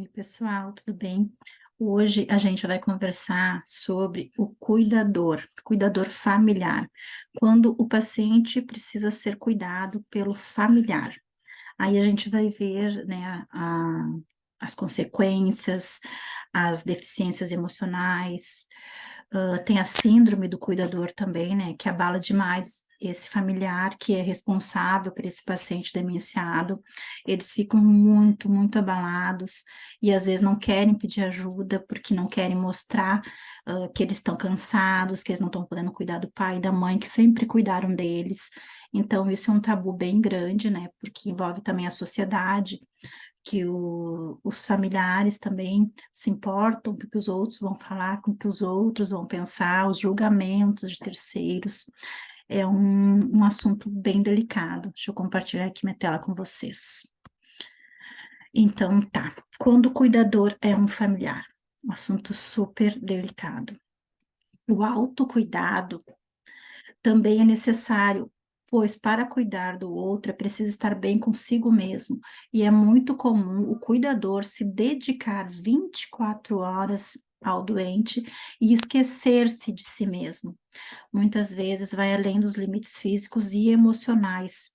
Oi, pessoal, tudo bem? Hoje a gente vai conversar sobre o cuidador familiar, quando o paciente precisa ser cuidado pelo familiar. Aí a gente vai ver, né, as consequências, as deficiências emocionais, tem a síndrome do cuidador também, né, que abala demais esse familiar que é responsável por esse paciente demenciado. Eles ficam muito, muito abalados e às vezes não querem pedir ajuda porque não querem mostrar, que eles estão cansados, que eles não estão podendo cuidar do pai e da mãe que sempre cuidaram deles. Então isso é um tabu bem grande, né, porque envolve também a sociedade, que os familiares também se importam com o que os outros vão falar, com o que os outros vão pensar, os julgamentos de terceiros. É um assunto bem delicado. Deixa eu compartilhar aqui minha tela com vocês. Então, tá. Quando o cuidador é um familiar, um assunto super delicado. O autocuidado também é necessário, pois para cuidar do outro é preciso estar bem consigo mesmo, e é muito comum o cuidador se dedicar 24 horas ao doente e esquecer-se de si mesmo. Muitas vezes vai além dos limites físicos e emocionais.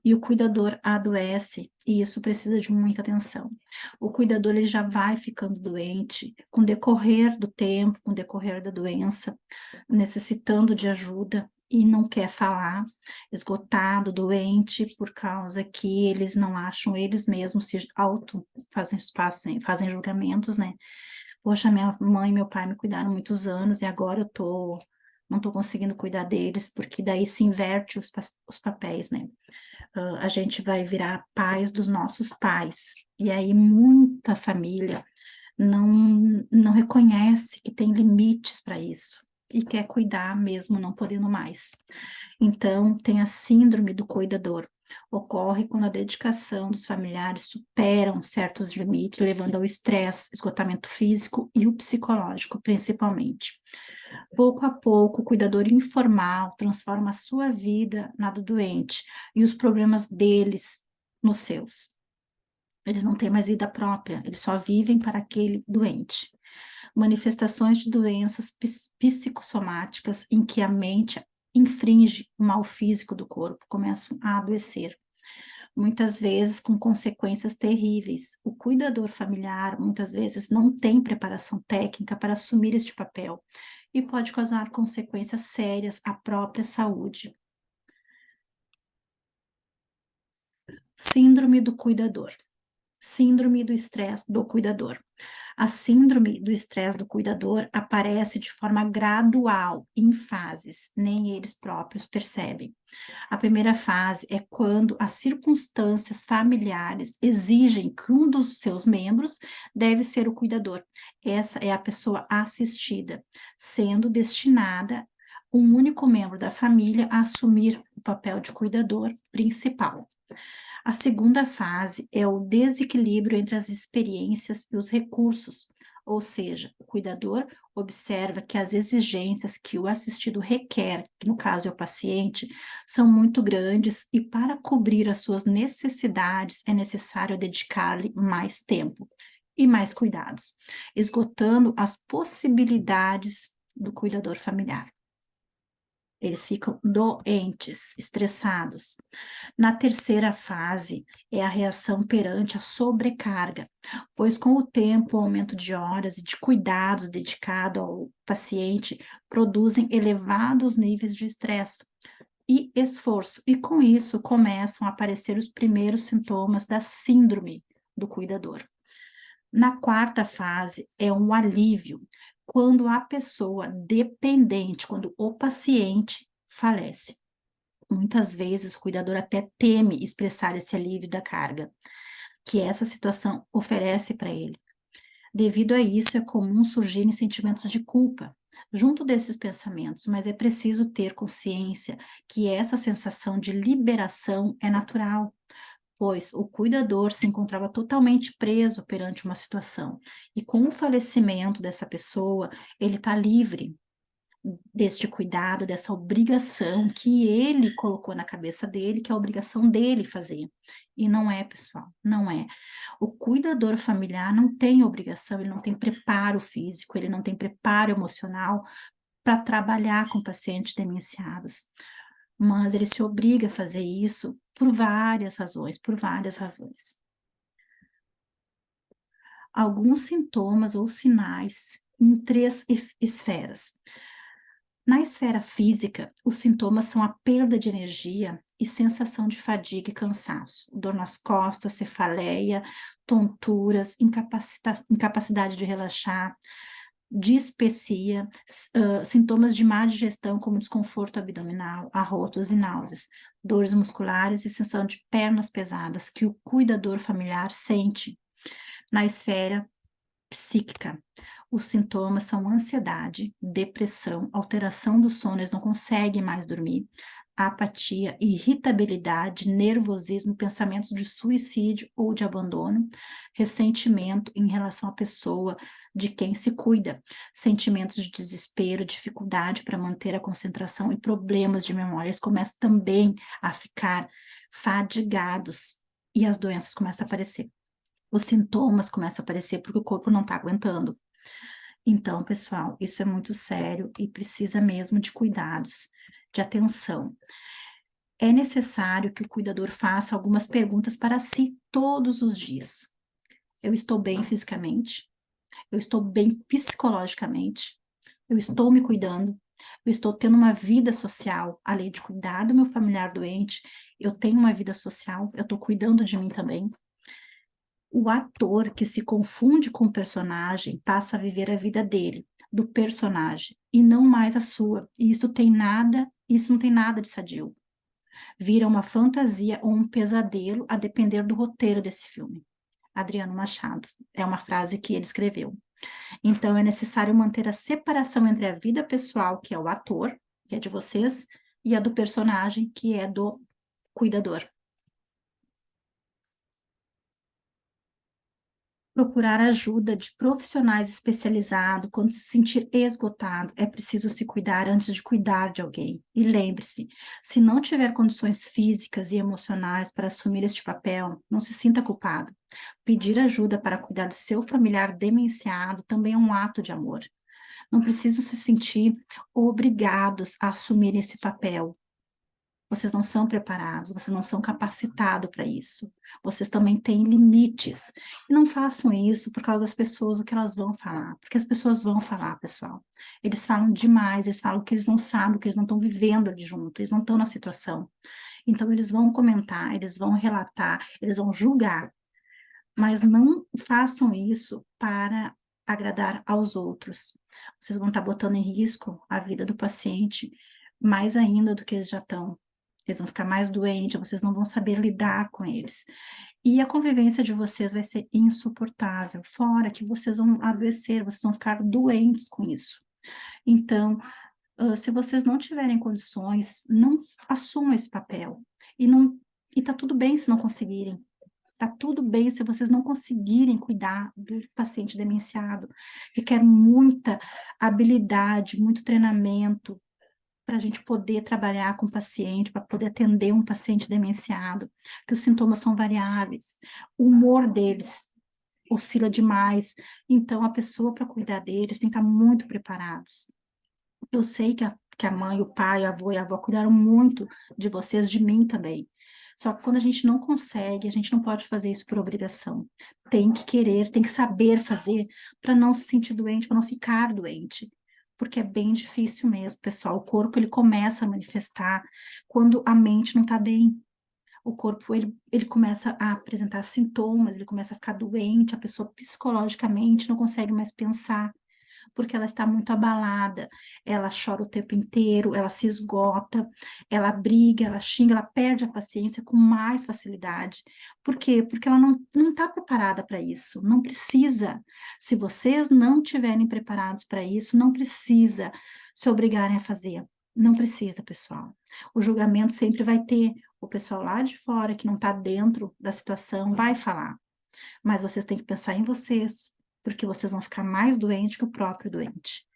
E o cuidador adoece, e isso precisa de muita atenção. O cuidador ele já vai ficando doente com o decorrer do tempo, com o decorrer da doença, necessitando de ajuda e não quer falar, esgotado, doente, por causa que eles não acham eles mesmos se auto fazem julgamentos, né? Poxa, minha mãe e meu pai me cuidaram muitos anos e agora não tô conseguindo cuidar deles, porque daí se inverte os papéis, né? A gente vai virar pais dos nossos pais, e aí muita família não reconhece que tem limites para isso e quer cuidar mesmo não podendo mais. Então, tem a síndrome do cuidador. Ocorre quando a dedicação dos familiares superam certos limites, levando ao estresse, esgotamento físico e o psicológico, principalmente. Pouco a pouco, o cuidador informal transforma a sua vida na do doente e os problemas deles nos seus. Eles não têm mais vida própria, eles só vivem para aquele doente. Manifestações de doenças psicossomáticas em que a mente infringe o mal físico do corpo começam a adoecer, muitas vezes com consequências terríveis. O cuidador familiar muitas vezes não tem preparação técnica para assumir este papel e pode causar consequências sérias à própria saúde. Síndrome do cuidador. Síndrome do estresse do cuidador. A síndrome do estresse do cuidador aparece de forma gradual, em fases, nem eles próprios percebem. A primeira fase é quando as circunstâncias familiares exigem que um dos seus membros deve ser o cuidador. Essa é a pessoa assistida, sendo destinada um único membro da família a assumir o papel de cuidador principal. A segunda fase é o desequilíbrio entre as experiências e os recursos, ou seja, o cuidador observa que as exigências que o assistido requer, que no caso é o paciente, são muito grandes e para cobrir as suas necessidades é necessário dedicar-lhe mais tempo e mais cuidados, esgotando as possibilidades do cuidador familiar. Eles ficam doentes, estressados. Na terceira fase, é a reação perante a sobrecarga, pois com o tempo, o aumento de horas e de cuidados dedicado ao paciente produzem elevados níveis de estresse e esforço, e com isso começam a aparecer os primeiros sintomas da síndrome do cuidador. Na quarta fase, é um alívio, quando a pessoa dependente, quando o paciente falece. Muitas vezes o cuidador até teme expressar esse alívio da carga que essa situação oferece para ele. Devido a isso, é comum surgirem sentimentos de culpa junto desses pensamentos, mas é preciso ter consciência que essa sensação de liberação é natural, pois o cuidador se encontrava totalmente preso perante uma situação, e com o falecimento dessa pessoa, ele está livre. deste cuidado, dessa obrigação que ele colocou na cabeça dele, que é a obrigação dele fazer. E não é, pessoal, não é. O cuidador familiar não tem obrigação, ele não tem preparo físico, ele não tem preparo emocional para trabalhar com pacientes demenciados, mas ele se obriga a fazer isso por várias razões, por várias razões. Alguns sintomas ou sinais em três esferas. Na esfera física, os sintomas são a perda de energia e sensação de fadiga e cansaço, dor nas costas, cefaleia, tonturas, incapacidade de relaxar, dispepsia, sintomas de má digestão como desconforto abdominal, arrotos e náuseas, dores musculares e sensação de pernas pesadas que o cuidador familiar sente. Na esfera psíquica, os sintomas são ansiedade, depressão, alteração do sono, eles não conseguem mais dormir, apatia, irritabilidade, nervosismo, pensamentos de suicídio ou de abandono, ressentimento em relação à pessoa de quem se cuida, sentimentos de desespero, dificuldade para manter a concentração e problemas de memória. Eles começam também a ficar fadigados e as doenças começam a aparecer. Os sintomas começam a aparecer porque o corpo não está aguentando. Então, pessoal, isso é muito sério e precisa mesmo de cuidados, de atenção. É necessário que o cuidador faça algumas perguntas para si todos os dias. Eu estou bem fisicamente? Eu estou bem psicologicamente? Eu estou me cuidando? Eu estou tendo uma vida social, além de cuidar do meu familiar doente, eu tenho uma vida social, eu estou cuidando de mim também. O ator que se confunde com o personagem passa a viver a vida dele, do personagem, e não mais a sua. E isso não tem nada de sadio. Vira uma fantasia ou um pesadelo a depender do roteiro desse filme. Adriano Machado, é uma frase que ele escreveu. Então é necessário manter a separação entre a vida pessoal, que é o ator, que é de vocês, e a do personagem, que é do cuidador. Procurar ajuda de profissionais especializados quando se sentir esgotado. É preciso se cuidar antes de cuidar de alguém. E lembre-se, se não tiver condições físicas e emocionais para assumir este papel, não se sinta culpado. Pedir ajuda para cuidar do seu familiar demenciado também é um ato de amor. Não precisam se sentir obrigados a assumir esse papel. Vocês não são preparados, vocês não são capacitados para isso. Vocês também têm limites. E não façam isso por causa das pessoas, o que elas vão falar. Porque as pessoas vão falar, pessoal. Eles falam demais, eles falam que eles não sabem, que eles não estão vivendo ali junto, eles não estão na situação. Então, eles vão comentar, eles vão relatar, eles vão julgar. Mas não façam isso para agradar aos outros. Vocês vão estar botando em risco a vida do paciente mais ainda do que eles já estão. Eles vão ficar mais doentes, vocês não vão saber lidar com eles. E a convivência de vocês vai ser insuportável, fora que vocês vão adoecer, vocês vão ficar doentes com isso. Então, se vocês não tiverem condições, não assumam esse papel. E tá tudo bem se não conseguirem. Tá tudo bem se vocês não conseguirem cuidar do paciente demenciado. Requer muita habilidade, muito treinamento, para a gente poder trabalhar com o paciente, para poder atender um paciente demenciado, que os sintomas são variáveis, o humor deles oscila demais, então a pessoa para cuidar deles tem que estar muito preparados. Eu sei que a mãe, o pai, a avô e a avó cuidaram muito de vocês, de mim também. Só que quando a gente não consegue, a gente não pode fazer isso por obrigação. Tem que querer, tem que saber fazer para não se sentir doente, para não ficar doente. Porque é bem difícil mesmo, pessoal. O corpo, ele começa a manifestar quando a mente não está bem. O corpo, ele começa a apresentar sintomas, ele começa a ficar doente, a pessoa psicologicamente não consegue mais pensar porque ela está muito abalada, ela chora o tempo inteiro, ela se esgota, ela briga, ela xinga, ela perde a paciência com mais facilidade. Por quê? Porque ela não está preparada para isso, não precisa. Se vocês não estiverem preparados para isso, não precisa se obrigarem a fazer. Não precisa, pessoal. O julgamento sempre vai ter. O pessoal lá de fora, que não está dentro da situação, vai falar. Mas vocês têm que pensar em vocês, porque vocês vão ficar mais doentes que o próprio doente.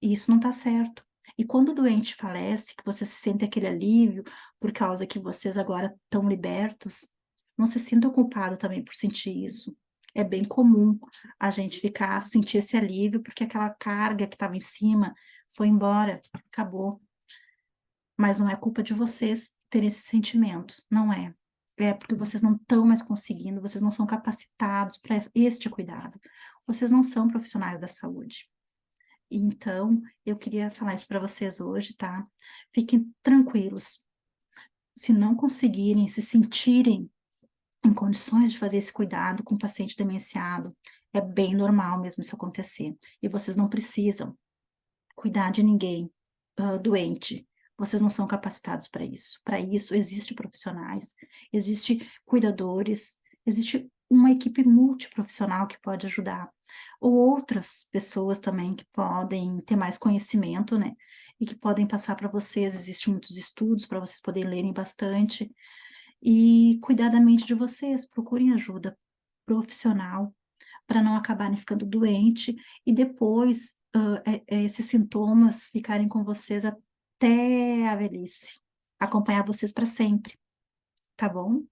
E isso não está certo. E quando o doente falece, que você sente aquele alívio por causa que vocês agora estão libertos, não se sinta culpado também por sentir isso. É bem comum a gente sentir esse alívio, porque aquela carga que estava em cima foi embora, acabou. Mas não é culpa de vocês terem esses sentimentos, não é. É porque vocês não estão mais conseguindo, vocês não são capacitados para este cuidado. Vocês não são profissionais da saúde. Então, eu queria falar isso para vocês hoje, tá? Fiquem tranquilos. Se não conseguirem se sentirem em condições de fazer esse cuidado com o paciente demenciado, é bem normal mesmo isso acontecer. E vocês não precisam cuidar de ninguém doente. Vocês não são capacitados para isso. Para isso, existem profissionais, existe cuidadores, existe uma equipe multiprofissional que pode ajudar, ou outras pessoas também que podem ter mais conhecimento, né, e que podem passar para vocês. Existem muitos estudos para vocês poderem lerem bastante e cuidar da mente de vocês. Procurem ajuda profissional para não acabarem ficando doente e depois, esses sintomas ficarem com vocês até a velhice, acompanhar vocês para sempre, tá bom?